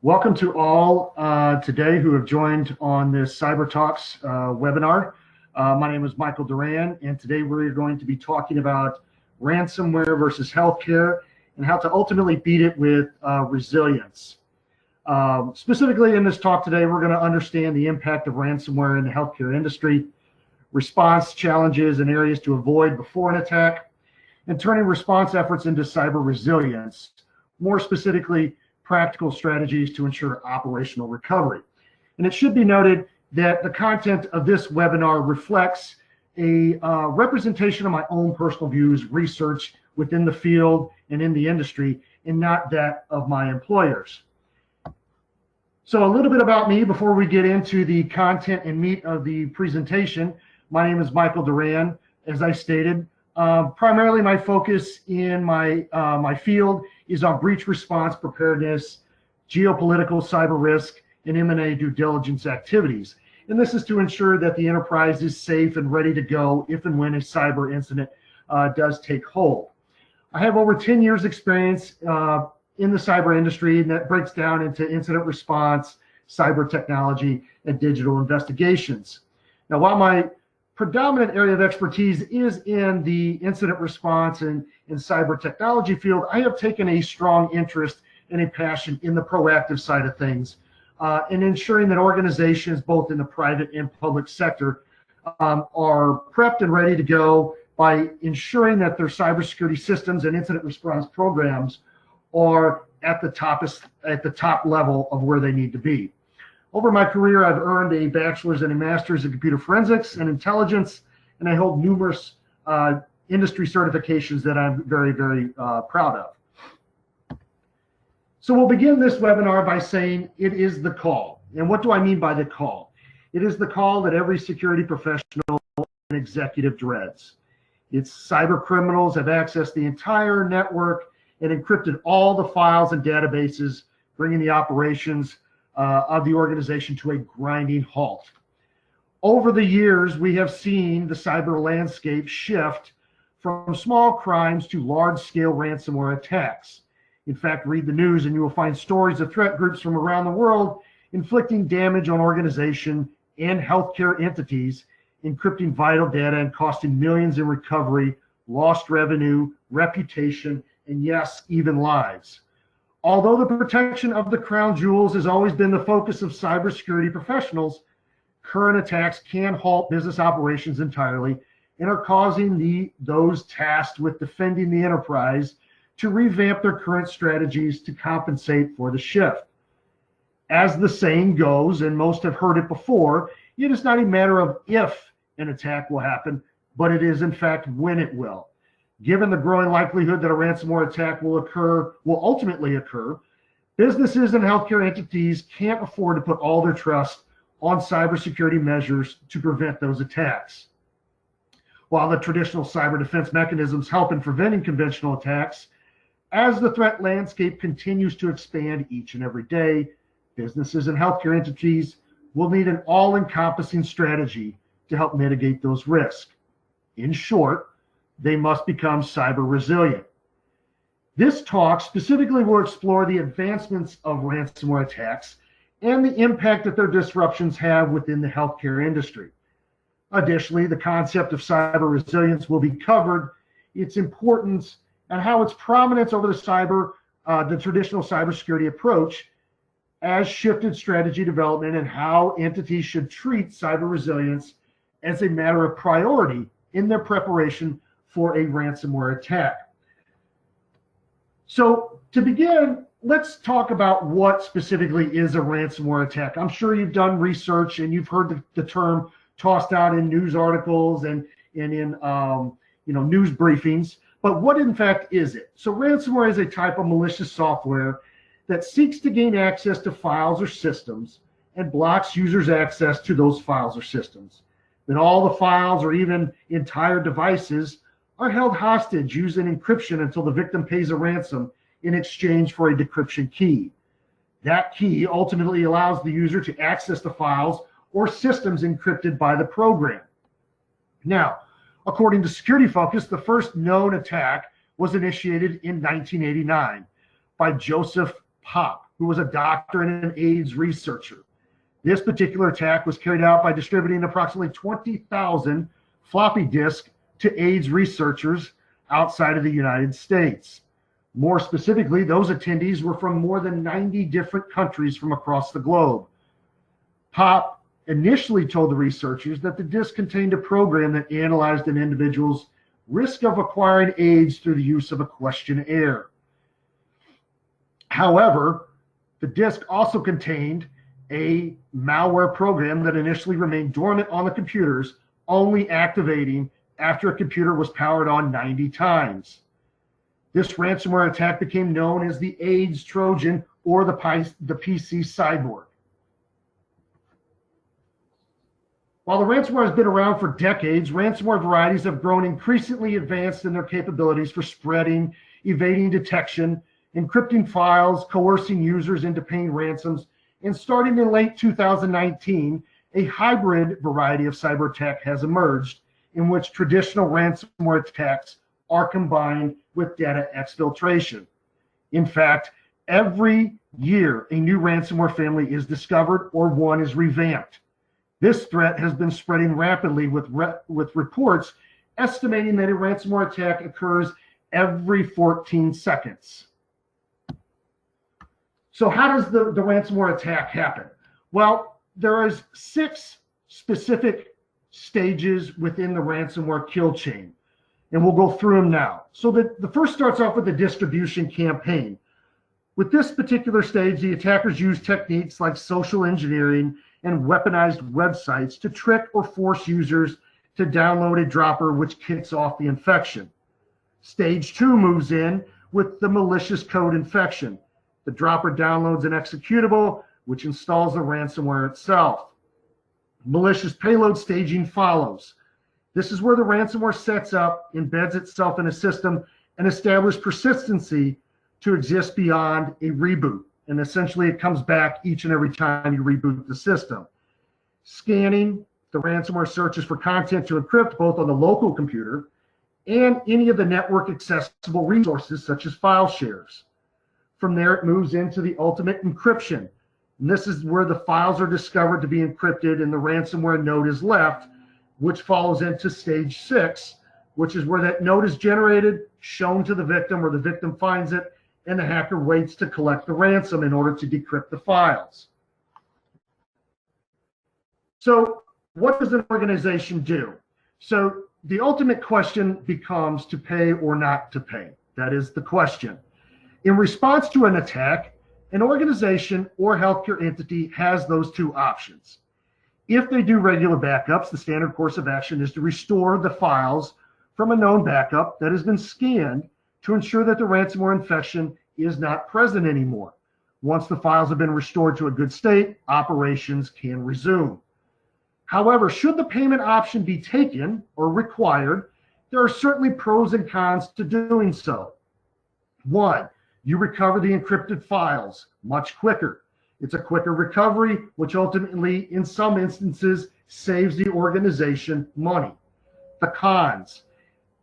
Welcome to all today who have joined on this Cyber Talks webinar. My name is Michael Doran, and today we're going to be talking about ransomware versus healthcare and how to ultimately beat it with resilience. Specifically in this talk today, we're going to understand the impact of ransomware in the healthcare industry, response challenges and areas to avoid before an attack, and turning response efforts into cyber resilience, more specifically, practical strategies to ensure operational recovery. And it should be noted that the content of this webinar reflects a representation of my own personal views, research within the field and in the industry, and not that of my employers. So a little bit about me before we get into the content and meat of the presentation. My name is Michael Doran, as I stated. Primarily my focus in my field is on breach response preparedness, geopolitical cyber risk, and M&A due diligence activities. And this is to ensure that the enterprise is safe and ready to go if and when a cyber incident does take hold. I have over 10 years experience in the cyber industry, and that breaks down into incident response, cyber technology, and digital investigations. Now, while my predominant area of expertise is in the incident response and in cyber technology field, I have taken a strong interest and a passion in the proactive side of things, in ensuring that organizations, both in the private and public sector, are prepped and ready to go by ensuring that their cybersecurity systems and incident response programs are at the top level of where they need to be. Over my career, I've earned a bachelor's and a master's in computer forensics and intelligence, and I hold numerous industry certifications that I'm very, very proud of. So we'll begin this webinar by saying it is the call. And what do I mean by the call? It is the call that every security professional and executive dreads. It's cyber criminals have accessed the entire network and encrypted all the files and databases, bringing the operations of the organization to a grinding halt. Over the years, we have seen the cyber landscape shift from small crimes to large-scale ransomware attacks. In fact, read the news and you will find stories of threat groups from around the world inflicting damage on organization and healthcare entities, encrypting vital data and costing millions in recovery, lost revenue, reputation, and yes, even lives. Although the protection of the crown jewels has always been the focus of cybersecurity professionals, current attacks can halt business operations entirely and are causing those tasked with defending the enterprise to revamp their current strategies to compensate for the shift. As the saying goes, and most have heard it before, it is not a matter of if an attack will happen, but it is in fact when it will. Given the growing likelihood that a ransomware attack will ultimately occur, businesses and healthcare entities can't afford to put all their trust on cybersecurity measures to prevent those attacks. While the traditional cyber defense mechanisms help in preventing conventional attacks, as the threat landscape continues to expand each and every day, businesses and healthcare entities will need an all-encompassing strategy to help mitigate those risks. In short, they must become cyber resilient. This talk specifically will explore the advancements of ransomware attacks and the impact that their disruptions have within the healthcare industry. Additionally, the concept of cyber resilience will be covered, its importance, and how its prominence over the traditional cybersecurity approach as shifted strategy development and how entities should treat cyber resilience as a matter of priority in their preparation for a ransomware attack. So to begin, let's talk about what specifically is a ransomware attack. I'm sure you've done research and you've heard the term tossed out in news articles and in news briefings, but what in fact is it? So ransomware is a type of malicious software that seeks to gain access to files or systems and blocks users' access to those files or systems. Then all the files or even entire devices are held hostage using encryption until the victim pays a ransom in exchange for a decryption key. That key ultimately allows the user to access the files or systems encrypted by the program. Now, according to Security Focus, the first known attack was initiated in 1989 by Joseph Popp. who was a doctor and an AIDS researcher. This particular attack was carried out by distributing approximately 20,000 floppy disks to AIDS researchers outside of the United States. More specifically, those attendees were from more than 90 different countries from across the globe. Pop initially told the researchers that the disk contained a program that analyzed an individual's risk of acquiring AIDS through the use of a questionnaire. However, the disk also contained a malware program that initially remained dormant on the computers, only activating after a computer was powered on 90 times. This ransomware attack became known as the AIDS Trojan or the PC cyborg. While the ransomware has been around for decades, ransomware varieties have grown increasingly advanced in their capabilities for spreading, evading detection, encrypting files, coercing users into paying ransoms, and starting in late 2019, a hybrid variety of cyber attack has emerged in which traditional ransomware attacks are combined with data exfiltration. In fact, every year a new ransomware family is discovered or one is revamped. This threat has been spreading rapidly with reports estimating that a ransomware attack occurs every 14 seconds. So how does the ransomware attack happen? Well, there is 6 specific stages within the ransomware kill chain, and we'll go through them now. So the first starts off with the distribution campaign. With this particular stage, the attackers use techniques like social engineering and weaponized websites to trick or force users to download a dropper, which kicks off the infection. Stage 2 moves in with the malicious code infection. The dropper downloads an executable, which installs the ransomware itself. Malicious payload staging follows. This is where the ransomware sets up, embeds itself in a system, and establishes persistency to exist beyond a reboot. And essentially it comes back each and every time you reboot the system. Scanning, the ransomware searches for content to encrypt both on the local computer and any of the network accessible resources such as file shares. From there, it moves into the ultimate encryption. And this is where the files are discovered to be encrypted and the ransomware node is left, which follows into stage 6, which is where that node is generated, shown to the victim, or the victim finds it, and the hacker waits to collect the ransom in order to decrypt the files. So what does an organization do? So the ultimate question becomes to pay or not to pay. That is the question. In response to an attack, an organization or healthcare entity has those 2 options. If they do regular backups, the standard course of action is to restore the files from a known backup that has been scanned to ensure that the ransomware infection is not present anymore. Once the files have been restored to a good state, operations can resume. However, should the payment option be taken or required, there are certainly pros and cons to doing so. 1, you recover the encrypted files much quicker. It's a quicker recovery, which ultimately, in some instances, saves the organization money. The cons: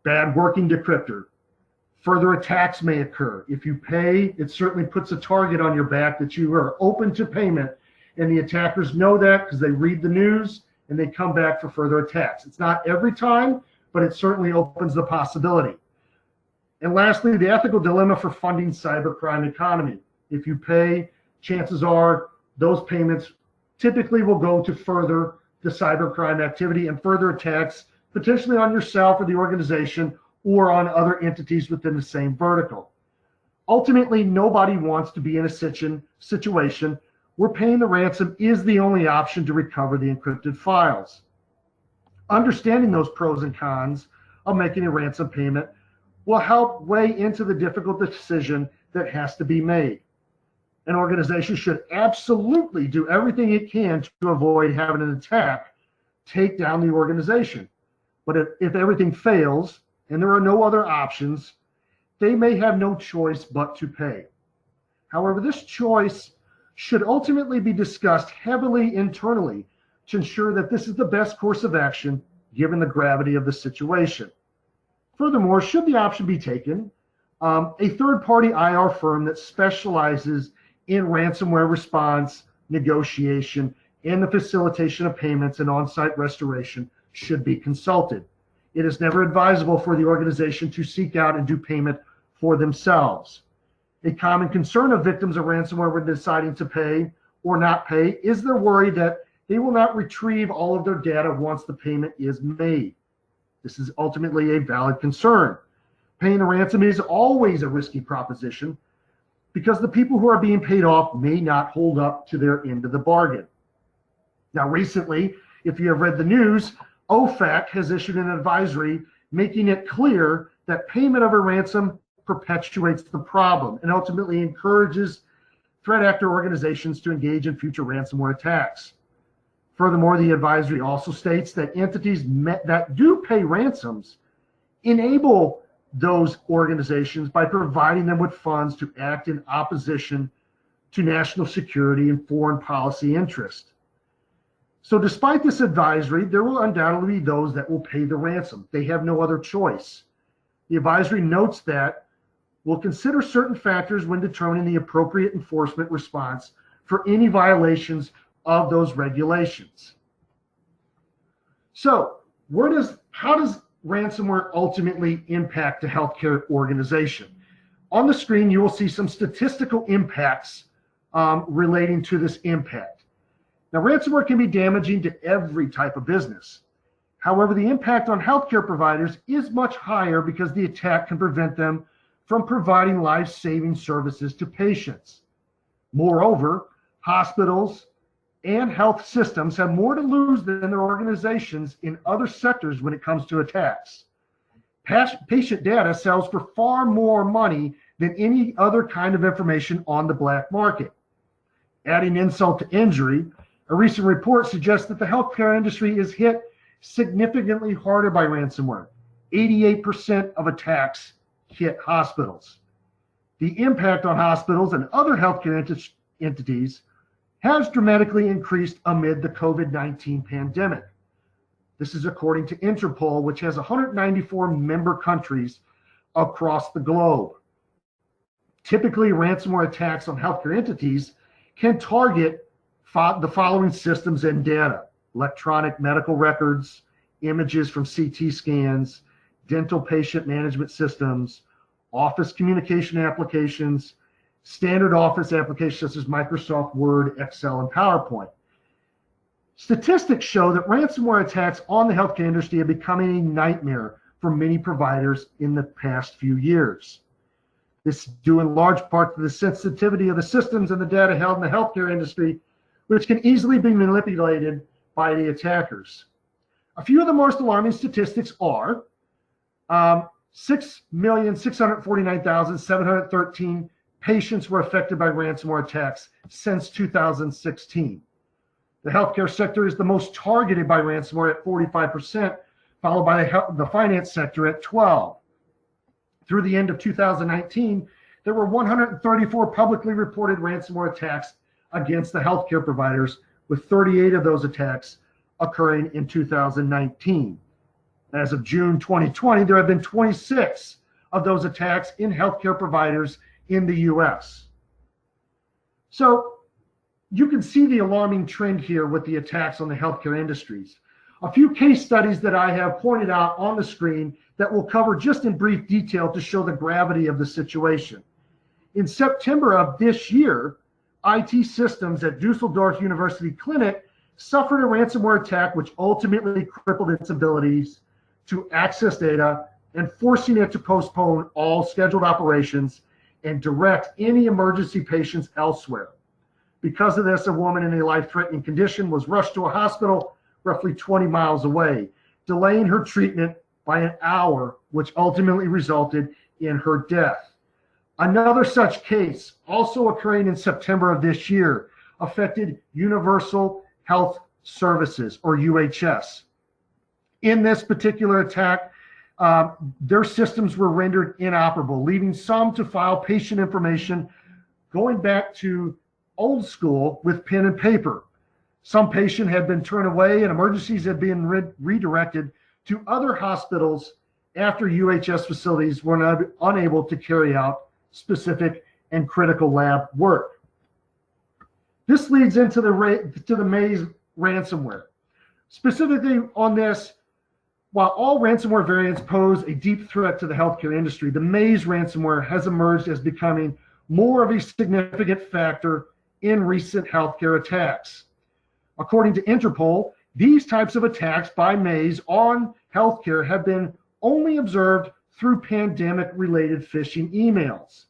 bad working decryptor. Further attacks may occur. If you pay, it certainly puts a target on your back that you are open to payment, and the attackers know that because they read the news and they come back for further attacks. It's not every time, but it certainly opens the possibility. And lastly, the ethical dilemma for funding cybercrime economy. If you pay, chances are those payments typically will go to further the cybercrime activity and further attacks, potentially on yourself or the organization or on other entities within the same vertical. Ultimately, nobody wants to be in a situation where paying the ransom is the only option to recover the encrypted files. Understanding those pros and cons of making a ransom payment will help weigh into the difficult decision that has to be made. An organization should absolutely do everything it can to avoid having an attack take down the organization. But if everything fails and there are no other options, they may have no choice but to pay. However, this choice should ultimately be discussed heavily internally to ensure that this is the best course of action given the gravity of the situation. Furthermore, should the option be taken, a third-party IR firm that specializes in ransomware response, negotiation, and the facilitation of payments and on-site restoration should be consulted. It is never advisable for the organization to seek out and do payment for themselves. A common concern of victims of ransomware when deciding to pay or not pay is their worry that they will not retrieve all of their data once the payment is made. This is ultimately a valid concern. Paying a ransom is always a risky proposition because the people who are being paid off may not hold up to their end of the bargain. Now, recently, if you have read the news, OFAC has issued an advisory making it clear that payment of a ransom perpetuates the problem and ultimately encourages threat actor organizations to engage in future ransomware attacks. Furthermore, the advisory also states that entities that do pay ransoms enable those organizations by providing them with funds to act in opposition to national security and foreign policy interest. So despite this advisory, there will undoubtedly be those that will pay the ransom. They have no other choice. The advisory notes that we'll consider certain factors when determining the appropriate enforcement response for any violations of those regulations. So how does ransomware ultimately impact a healthcare organization? On the screen, you will see some statistical impacts relating to this impact. Now, ransomware can be damaging to every type of business. However, the impact on healthcare providers is much higher because the attack can prevent them from providing life-saving services to patients. Moreover, hospitals and health systems have more to lose than their organizations in other sectors when it comes to attacks. Patient data sells for far more money than any other kind of information on the black market. Adding insult to injury, a recent report suggests that the healthcare industry is hit significantly harder by ransomware. 88% of attacks hit hospitals. The impact on hospitals and other healthcare entities has dramatically increased amid the COVID-19 pandemic. This is according to Interpol, which has 194 member countries across the globe. Typically, ransomware attacks on healthcare entities can target the following systems and data: electronic medical records, images from CT scans, dental patient management systems, office communication applications, standard office applications such as Microsoft Word, Excel, and PowerPoint. Statistics show that ransomware attacks on the healthcare industry have become a nightmare for many providers in the past few years. This is due in large part to the sensitivity of the systems and the data held in the healthcare industry, which can easily be manipulated by the attackers. A few of the most alarming statistics are 6,649,713 patients were affected by ransomware attacks since 2016. The healthcare sector is the most targeted by ransomware at 45%, followed by the finance sector at 12%. Through the end of 2019, there were 134 publicly reported ransomware attacks against the healthcare providers, with 38 of those attacks occurring in 2019. As of June 2020, there have been 26 of those attacks in healthcare providers in the US. So you can see the alarming trend here with the attacks on the healthcare industries. A few case studies that I have pointed out on the screen that we'll cover just in brief detail to show the gravity of the situation. In September of this year, IT systems at Dusseldorf University Clinic suffered a ransomware attack which ultimately crippled its abilities to access data and forcing it to postpone all scheduled operations and direct any emergency patients elsewhere. Because of this, a woman in a life-threatening condition was rushed to a hospital roughly 20 miles away, delaying her treatment by an hour, which ultimately resulted in her death. Another such case, also occurring in September of this year, affected Universal Health Services, or UHS. In this particular attack, their systems were rendered inoperable, leaving some to file patient information going back to old school with pen and paper. Some patient had been turned away and emergencies had been redirected to other hospitals after UHS facilities were unable to carry out specific and critical lab work. This leads into the Maze ransomware. Specifically on this, while all ransomware variants pose a deep threat to the healthcare industry, the Maze ransomware has emerged as becoming more of a significant factor in recent healthcare attacks. According to Interpol, these types of attacks by Maze on healthcare have been only observed through pandemic-related phishing emails.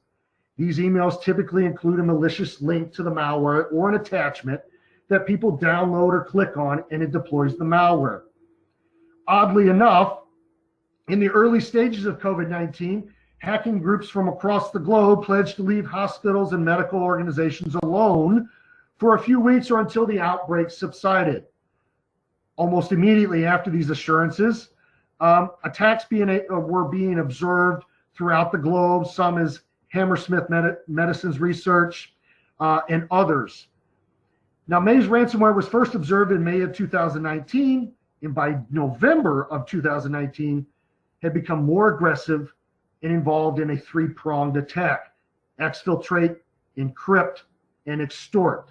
These emails typically include a malicious link to the malware or an attachment that people download or click on, and it deploys the malware. Oddly enough, in the early stages of COVID-19, hacking groups from across the globe pledged to leave hospitals and medical organizations alone for a few weeks or until the outbreak subsided. Almost immediately after these assurances, attacks were being observed throughout the globe, some as Hammersmith Medicine's research and others. Now, Maze ransomware was first observed in May of 2019, and by November of 2019 had become more aggressive and involved in a three-pronged attack: exfiltrate, encrypt, and extort.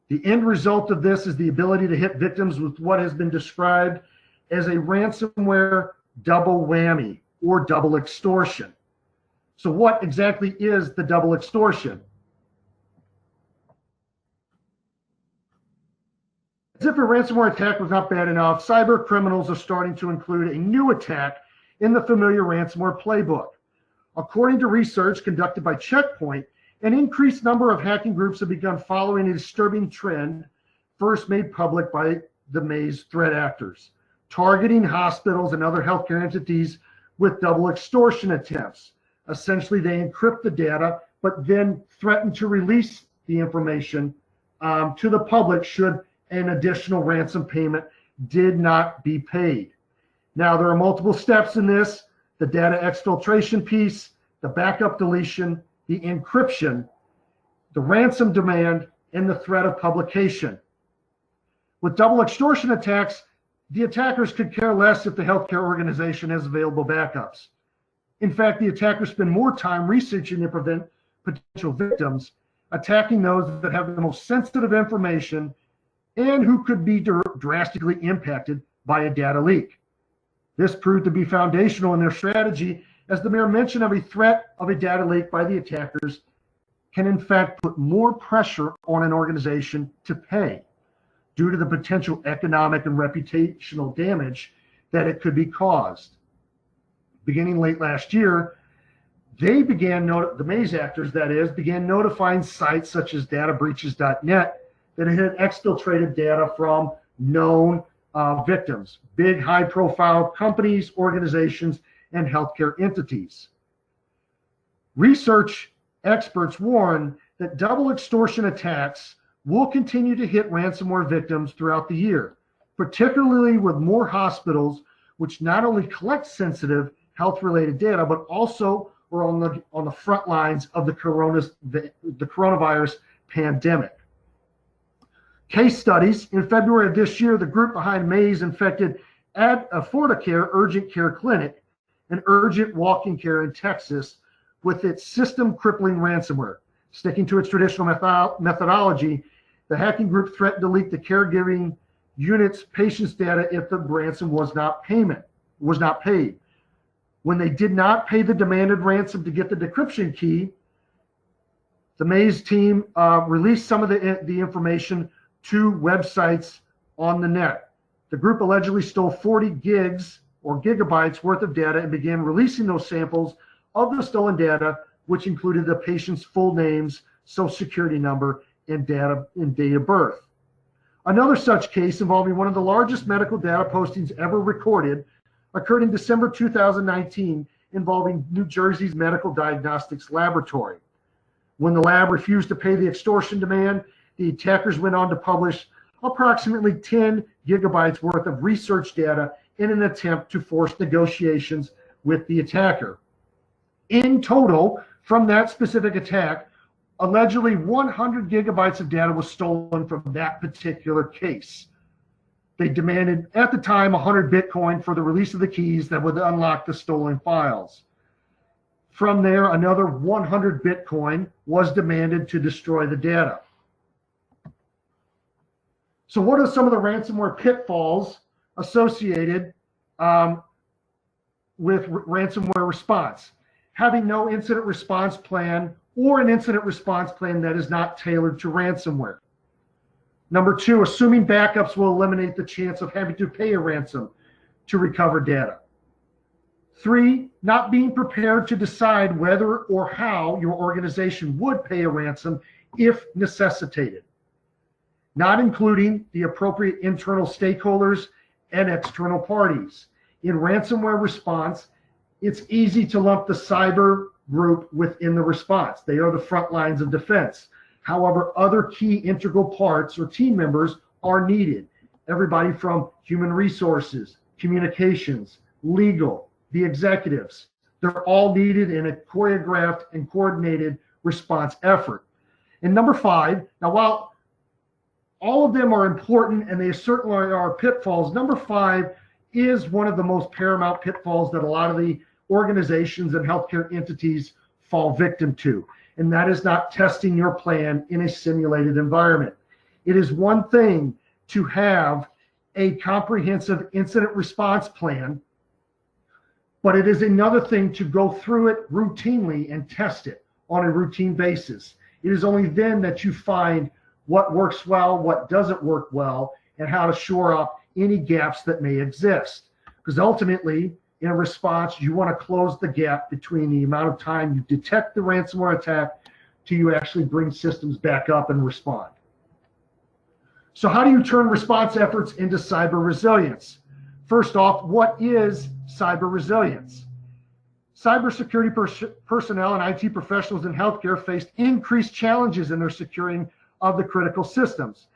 The end result of this is the ability to hit victims with what has been described as a ransomware double whammy or double extortion. So what exactly is the double extortion? As if a ransomware attack was not bad enough, cyber criminals are starting to include a new attack in the familiar ransomware playbook. According to research conducted by Checkpoint, an increased number of hacking groups have begun following a disturbing trend first made public by the Maze threat actors, targeting hospitals and other healthcare entities with double extortion attempts. Essentially, they encrypt the data, but then threaten to release the information to the public should an additional ransom payment did not be paid. Now, there are multiple steps in this: the data exfiltration piece, the backup deletion, the encryption, the ransom demand, and the threat of publication. With double extortion attacks, the attackers could care less if the healthcare organization has available backups. In fact, the attackers spend more time researching their potential victims, attacking those that have the most sensitive information and who could be drastically impacted by a data leak. This proved to be foundational in their strategy, as the mere mention of a threat of a data leak by the attackers can in fact put more pressure on an organization to pay due to the potential economic and reputational damage that it could be caused. Beginning late last year, they began, the Maze actors that is, began notifying sites such as databreaches.net that it had exfiltrated data from known victims, big high-profile companies, organizations, and healthcare entities. Research experts warn that double extortion attacks will continue to hit ransomware victims throughout the year, particularly with more hospitals which not only collect sensitive health-related data, but also are on the front lines of the coronavirus pandemic. Case studies: in February of this year, the group behind Maze infected Affordacare Urgent Care Clinic, an urgent walk-in care in Texas, with its system-crippling ransomware. Sticking to its traditional methodology, the hacking group threatened to leak the caregiving unit's patient's data if the ransom was not paid. When they did not pay the demanded ransom to get the decryption key, the Maze team released some of the information to websites on the net. The group allegedly stole 40 gigs or gigabytes worth of data and began releasing those samples of the stolen data, which included the patient's full names, social security number, and date of birth. Another such case involving one of the largest medical data postings ever recorded occurred in December 2019, involving New Jersey's Medical Diagnostics Laboratory. When the lab refused to pay the extortion demand, the attackers went on to publish approximately 10 gigabytes worth of research data in an attempt to force negotiations with the attacker. In total, from that specific attack, allegedly 100 gigabytes of data was stolen from that particular case. They demanded, at the time, 100 Bitcoin for the release of the keys that would unlock the stolen files. From there, another 100 Bitcoin was demanded to destroy the data. So what are some of the ransomware pitfalls associated with ransomware response? Having no incident response plan or an incident response plan that is not tailored to ransomware. Number two, assuming backups will eliminate the chance of having to pay a ransom to recover data. Three, not being prepared to decide whether or how your organization would pay a ransom if necessitated. Not including the appropriate internal stakeholders and external parties. In ransomware response, it's easy to lump the cyber group within the response. They are the front lines of defense. However, other key integral parts or team members are needed. Everybody from human resources, communications, legal, the executives. They're all needed in a choreographed and coordinated response effort. And number five, now while all of them are important and they certainly are pitfalls, number five is one of the most paramount pitfalls that a lot of the organizations and healthcare entities fall victim to. And that is not testing your plan in a simulated environment. It is one thing to have a comprehensive incident response plan, but it is another thing to go through it routinely and test it on a routine basis. It is only then that you find what works well, what doesn't work well, and how to shore up any gaps that may exist. Because ultimately, in a response, you want to close the gap between the amount of time you detect the ransomware attack to you actually bring systems back up and respond. So how do you turn response efforts into cyber resilience? First off, what is cyber resilience? Cybersecurity personnel and IT professionals in healthcare faced increased challenges in their securing of the critical systems.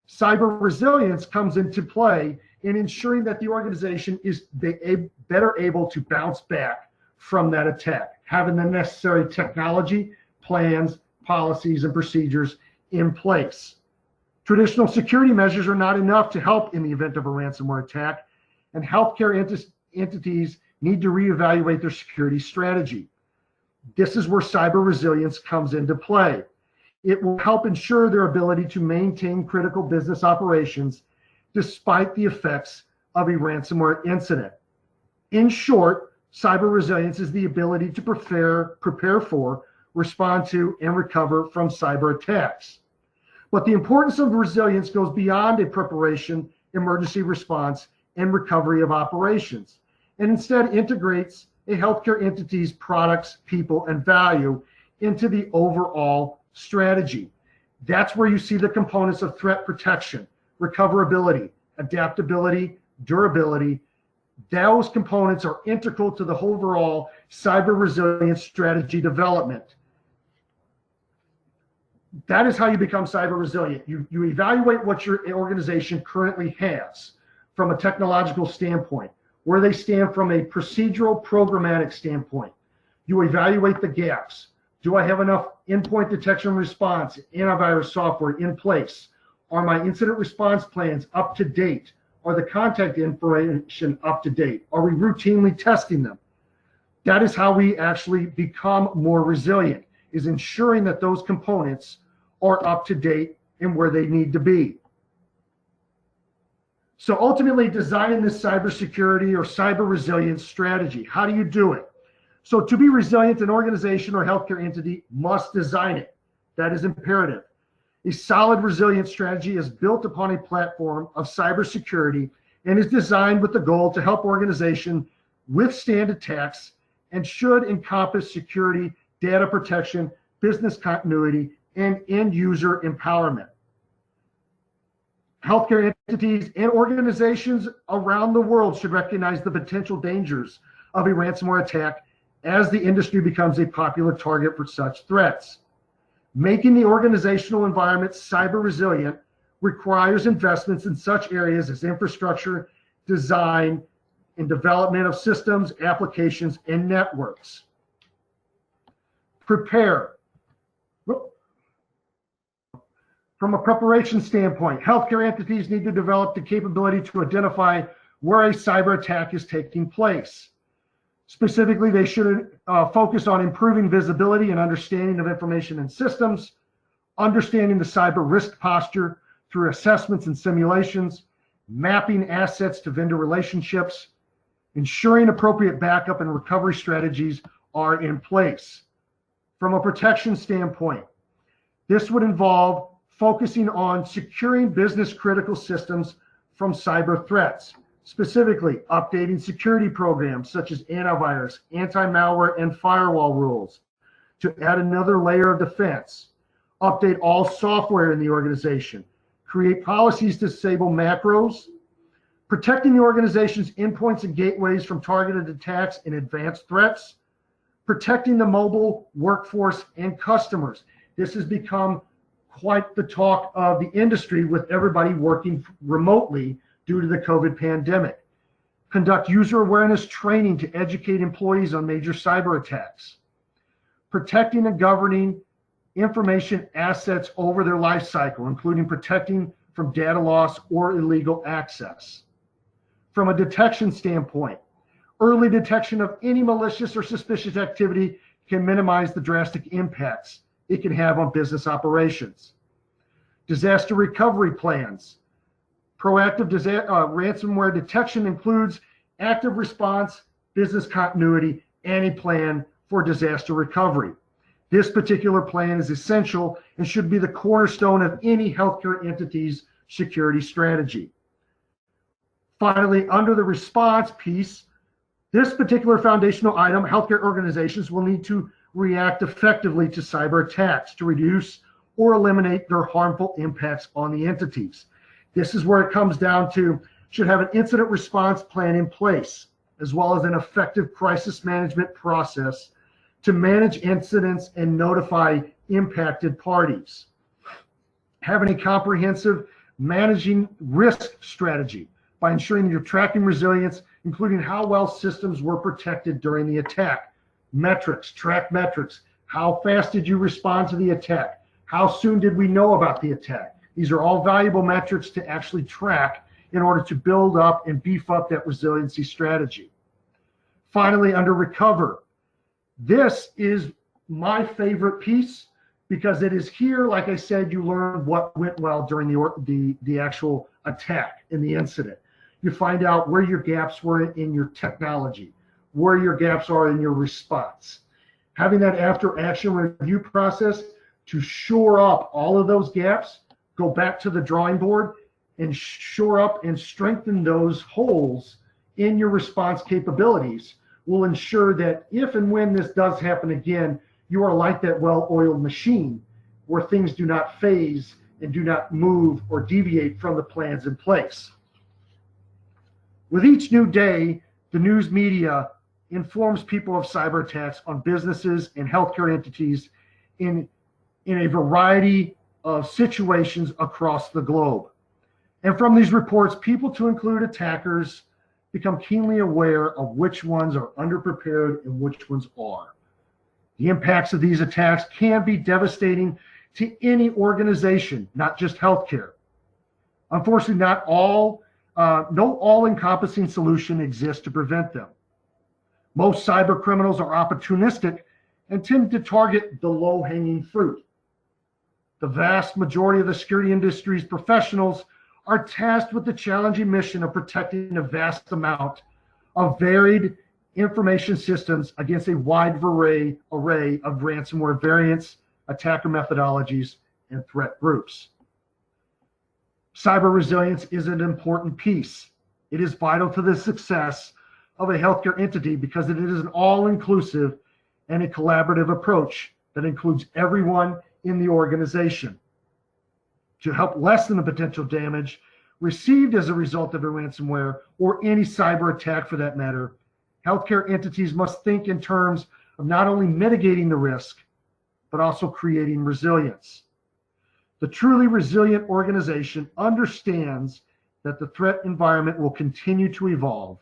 Cyber resilience comes into play in ensuring that the organization is better able to bounce back from that attack, having the necessary technology, plans, policies, and procedures in place. Traditional security measures are not enough to help in the event of a ransomware attack, and healthcare entities need to reevaluate their security strategy. This is where cyber resilience comes into play. It will help ensure their ability to maintain critical business operations despite the effects of a ransomware incident. In short, cyber resilience is the ability to prepare for, respond to, and recover from cyber attacks. But the importance of resilience goes beyond a preparation, emergency response, and recovery of operations, and instead integrates a healthcare entity's products, people, and value into the overall strategy. That's where you see the components of threat protection, recoverability, adaptability, durability. Those components are integral to the overall cyber resilience strategy development. That is how you become cyber resilient. You evaluate what your organization currently has from a technological standpoint, where they stand from a procedural programmatic standpoint. You evaluate the gaps. Do I have enough endpoint detection and response, antivirus software in place? Are my incident response plans up to date? Are the contact information up to date? Are we routinely testing them? That is how we actually become more resilient, is ensuring that those components are up to date and where they need to be. So ultimately, designing this cybersecurity or cyber resilience strategy, how do you do it? So to be resilient, an organization or healthcare entity must design it. That is imperative. A solid resilience strategy is built upon a platform of cybersecurity and is designed with the goal to help organizations withstand attacks and should encompass security, data protection, business continuity, and end user empowerment. Healthcare entities and organizations around the world should recognize the potential dangers of a ransomware attack as the industry becomes a popular target for such threats. Making the organizational environment cyber resilient requires investments in such areas as infrastructure, design, and development of systems, applications, and networks. Prepare. From a preparation standpoint, healthcare entities need to develop the capability to identify where a cyber attack is taking place. Specifically, they should focus on improving visibility and understanding of information and systems, understanding the cyber risk posture through assessments and simulations, mapping assets to vendor relationships, ensuring appropriate backup and recovery strategies are in place. From a protection standpoint, this would involve focusing on securing business critical systems from cyber threats, specifically updating security programs such as antivirus, anti-malware, and firewall rules to add another layer of defense, update all software in the organization, create policies to disable macros, protecting the organization's endpoints and gateways from targeted attacks and advanced threats, protecting the mobile workforce and customers. This has become quite the talk of the industry with everybody working remotely due to the COVID pandemic. Conduct user awareness training to educate employees on major cyber attacks. Protecting and governing information assets over their life cycle, including protecting from data loss or illegal access. From a detection standpoint, early detection of any malicious or suspicious activity can minimize the drastic impacts it can have on business operations. Disaster recovery plans. Proactive ransomware detection includes active response, business continuity, and a plan for disaster recovery. This particular plan is essential and should be the cornerstone of any healthcare entity's security strategy. Finally, under the response piece, this particular foundational item, healthcare organizations will need to react effectively to cyber attacks to reduce or eliminate their harmful impacts on the entities. This is where it comes down to, should have an incident response plan in place, as well as an effective crisis management process to manage incidents and notify impacted parties. Having a comprehensive managing risk strategy by ensuring you're tracking resilience, including how well systems were protected during the attack. Metrics, track metrics. How fast did you respond to the attack? How soon did we know about the attack? These are all valuable metrics to actually track in order to build up and beef up that resiliency strategy. Finally, under recover, this is my favorite piece because it is here, like I said, you learn what went well during the actual attack and the incident. You find out where your gaps were in your technology, where your gaps are in your response. Having that after action review process to shore up all of those gaps, go back to the drawing board and shore up and strengthen those holes in your response capabilities will ensure that if and when this does happen again, you are like that well-oiled machine where things do not phase and do not move or deviate from the plans in place. With each new day, the news media informs people of cyber attacks on businesses and healthcare entities in a variety of situations across the globe. And from these reports, people, to include attackers, become keenly aware of which ones are underprepared and which ones are. The impacts of these attacks can be devastating to any organization, not just healthcare. Unfortunately, no all-encompassing solution exists to prevent them. Most cyber criminals are opportunistic and tend to target the low-hanging fruit. The vast majority of the security industry's professionals are tasked with the challenging mission of protecting a vast amount of varied information systems against a wide array of ransomware variants, attacker methodologies, and threat groups. Cyber resilience is an important piece. It is vital to the success of a healthcare entity because it is an all-inclusive and a collaborative approach that includes everyone in the organization. To help lessen the potential damage received as a result of a ransomware or any cyber attack for that matter, healthcare entities must think in terms of not only mitigating the risk, but also creating resilience. The truly resilient organization understands that the threat environment will continue to evolve,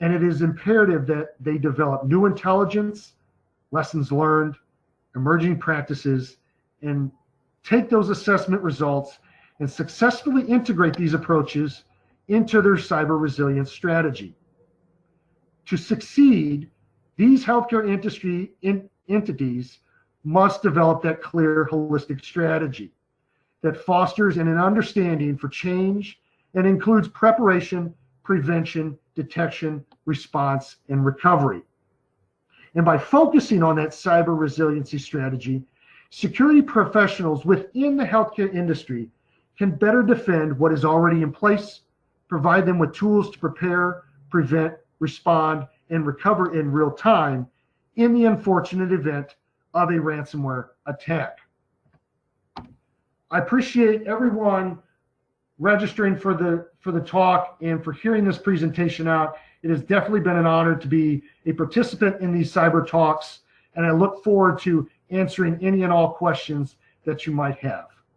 and it is imperative that they develop new intelligence, lessons learned, emerging practices, and take those assessment results and successfully integrate these approaches into their cyber resilience strategy. To succeed, these healthcare industry entities must develop that clear holistic strategy. that fosters an understanding for change and includes preparation, prevention, detection, response, and recovery. And by focusing on that cyber resiliency strategy, security professionals within the healthcare industry can better defend what is already in place, provide them with tools to prepare, prevent, respond, and recover in real time in the unfortunate event of a ransomware attack. I appreciate everyone registering for the talk and for hearing this presentation out. It has definitely been an honor to be a participant in these cyber talks, and I look forward to answering any and all questions that you might have.